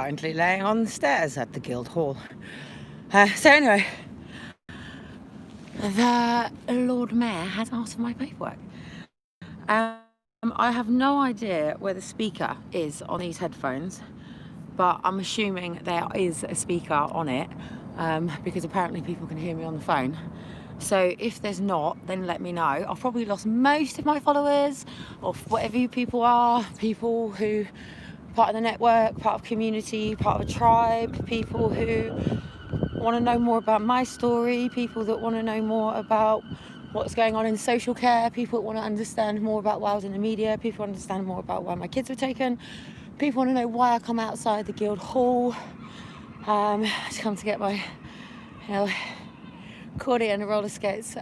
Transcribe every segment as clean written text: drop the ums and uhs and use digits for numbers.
currently laying on the stairs at the Guildhall. So anyway, the Lord Mayor has asked for my paperwork. I have no idea where the speaker is on these headphones, but I'm assuming there is a speaker on it, because apparently people can hear me on the phone. So if there's not, then let me know. I've probably lost most of my followers, or whatever you people are, people who part of the network, part of community, part of a tribe, people who want to know more about my story, people that want to know more about what's going on in social care, people that want to understand more about why I was in the media, people understand more about why my kids were taken, people want to know why I come outside the Guildhall to come to get my accordion and roller skates.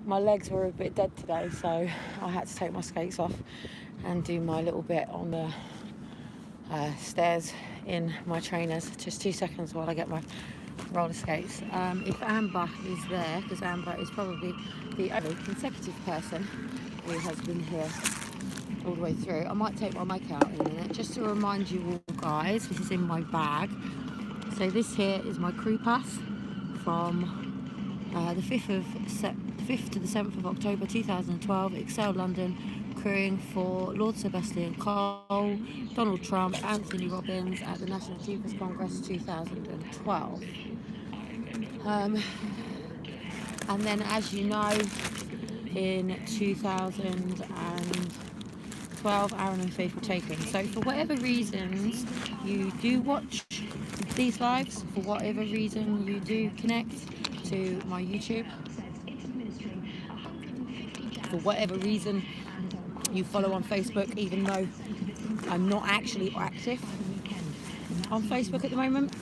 My legs were a bit dead today, so I had to take my skates off and do my little bit on the stairs in my trainers. Just 2 seconds while I get my roller skates. If Amber is there, because Amber is probably the only consecutive person who has been here all the way through. I might take my mic out in a minute, just to remind you all guys, this is in my bag. So this here is my crew pass from the 5th to the 7th of October 2012, Excel London, crewing for Lord Sebastian Cole, Donald Trump, Anthony Robbins at the National Achievers Congress 2012. And then, as you know, in 2012, Aaron and Faith were taken. So for whatever reasons you do watch these lives, for whatever reason you do connect to my YouTube, for whatever reason you follow on Facebook, even though I'm not actually active on Facebook at the moment,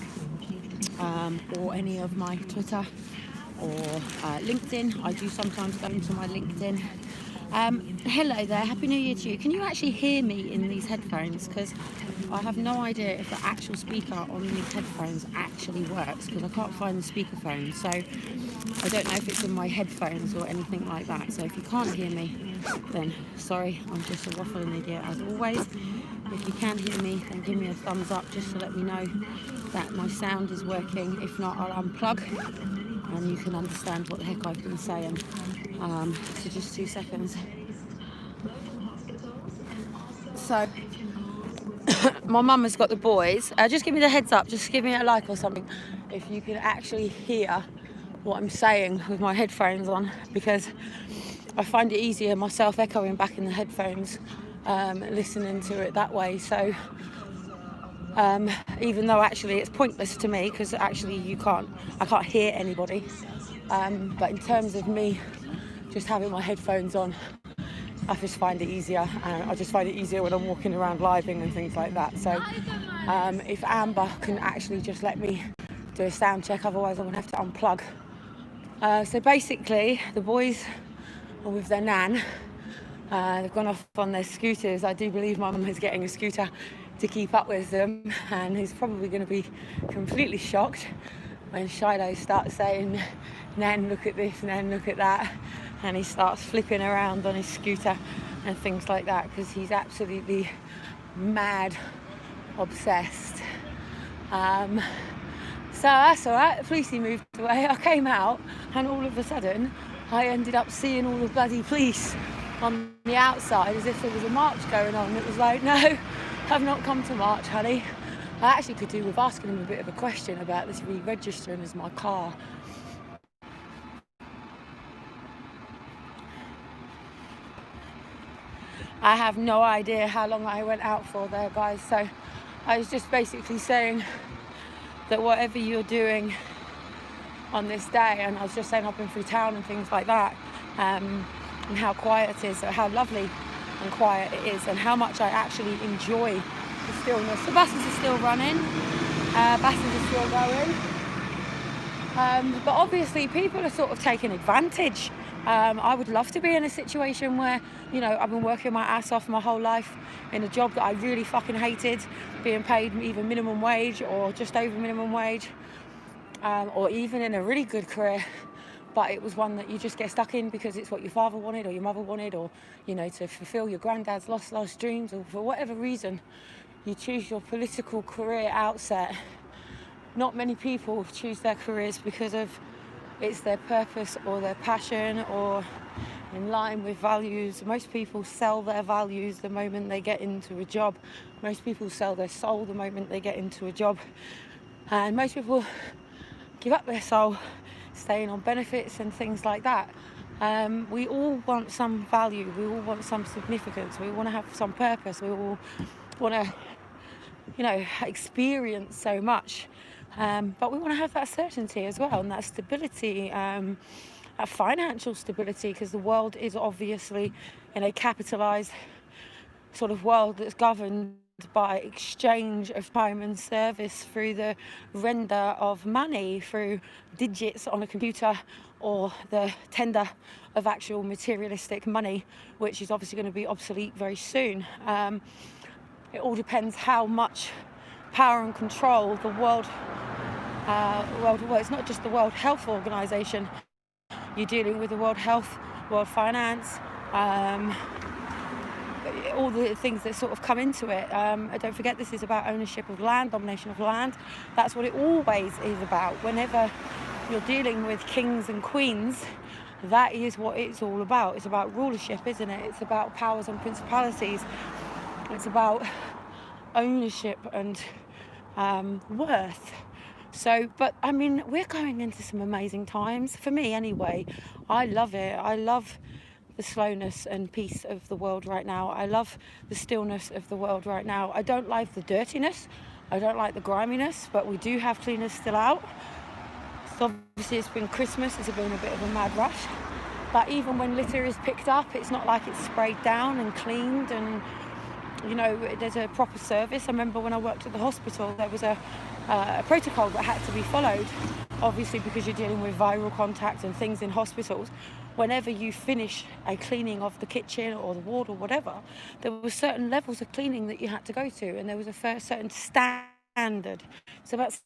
or any of my Twitter or LinkedIn. I do sometimes go into my LinkedIn. Hello there, Happy New Year to you. Can you actually hear me in these headphones? Because I have no idea if the actual speaker on these headphones actually works, because I can't find the speakerphone. So I don't know if it's in my headphones or anything like that. So if you can't hear me, then sorry, I'm just a waffling idiot as always. If you can hear me, then give me a thumbs up just to let me know that my sound is working. If not, I'll unplug and you can understand what the heck I've been saying. So just 2 seconds. So my mum has got the boys. Just give me the heads up, just give me a like or something if you can actually hear what I'm saying with my headphones on, because I find it easier myself echoing back in the headphones, listening to it that way. So even though actually it's pointless to me, because actually I can't hear anybody, but in terms of me just having my headphones on, I just find it easier, and I just find it easier when I'm walking around living and things like that. So if Amber can actually just let me do a sound check, otherwise I'm going to have to unplug. So basically the boys are with their nan. They've gone off on their scooters. I do believe my mum is getting a scooter to keep up with them, and he's probably going to be completely shocked when Shiloh starts saying, "Nan, look at this, Nan, look at that," and he starts flipping around on his scooter and things like that, because he's absolutely mad obsessed. So that's all right. The police moved away. I came out, and all of a sudden I ended up seeing all the bloody police on the outside, as if there was a march going on. It was like, no, I've not come to march, honey. I actually could do with asking him a bit of a question about this re-registering as my car. I have no idea how long I went out for there, guys. So I was just basically saying that whatever you're doing on this day, and I was just saying I've been through town and things like that, and how quiet it is, how lovely and quiet it is, and how much I actually enjoy the stillness. The buses are still running, buses are still going, but obviously people are sort of taking advantage. I would love to be in a situation where, I've been working my ass off my whole life in a job that I really fucking hated, being paid either minimum wage or just over minimum wage, or even in a really good career, but it was one that you just get stuck in because it's what your father wanted or your mother wanted, or to fulfill your granddad's lost dreams, or for whatever reason you choose your political career outset. Not many people choose their careers because of it's their purpose or their passion or in line with values. Most people sell their values the moment they get into a job. Most people sell their soul the moment they get into a job. And most people give up their soul staying on benefits and things like that. We all want some value. We all want some significance. We want to have some purpose. We all want to, experience so much. But we want to have that certainty as well, and that stability, that financial stability, because the world is obviously in a capitalized sort of world that's governed by exchange of time and service through the render of money through digits on a computer or the tender of actual materialistic money, which is obviously going to be obsolete very soon. It all depends how much power and control the world, well, it's not just the World Health Organization. You're dealing with the World Health, World Finance, all the things that sort of come into it. Don't forget, this is about ownership of land, domination of land. That's what it always is about. Whenever you're dealing with kings and queens, that is what it's all about. It's about rulership, isn't it? It's about powers and principalities. It's about ownership and worth. So, but I mean, we're going into some amazing times. For me anyway, I love it. I love the slowness and peace of the world right now. I love the stillness of the world right now. I don't like the dirtiness. I don't like the griminess, but we do have cleaners still out. So obviously it's been Christmas, it's been a bit of a mad rush. But even when litter is picked up, it's not like it's sprayed down and cleaned and, there's a proper service. I remember when I worked at the hospital, there was a protocol that had to be followed, obviously because you're dealing with viral contact and things in hospitals. Whenever you finish a cleaning of the kitchen or the ward or whatever, there were certain levels of cleaning that you had to go to, and there was a certain standard. It's about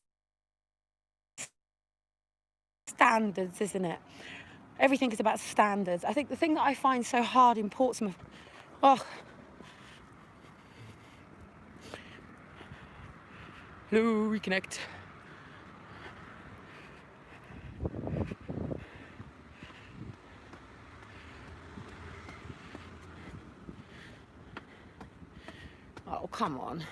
standards, isn't it? Everything is about standards. I think the thing that I find so hard in Portsmouth, hello, reconnect. Oh, come on.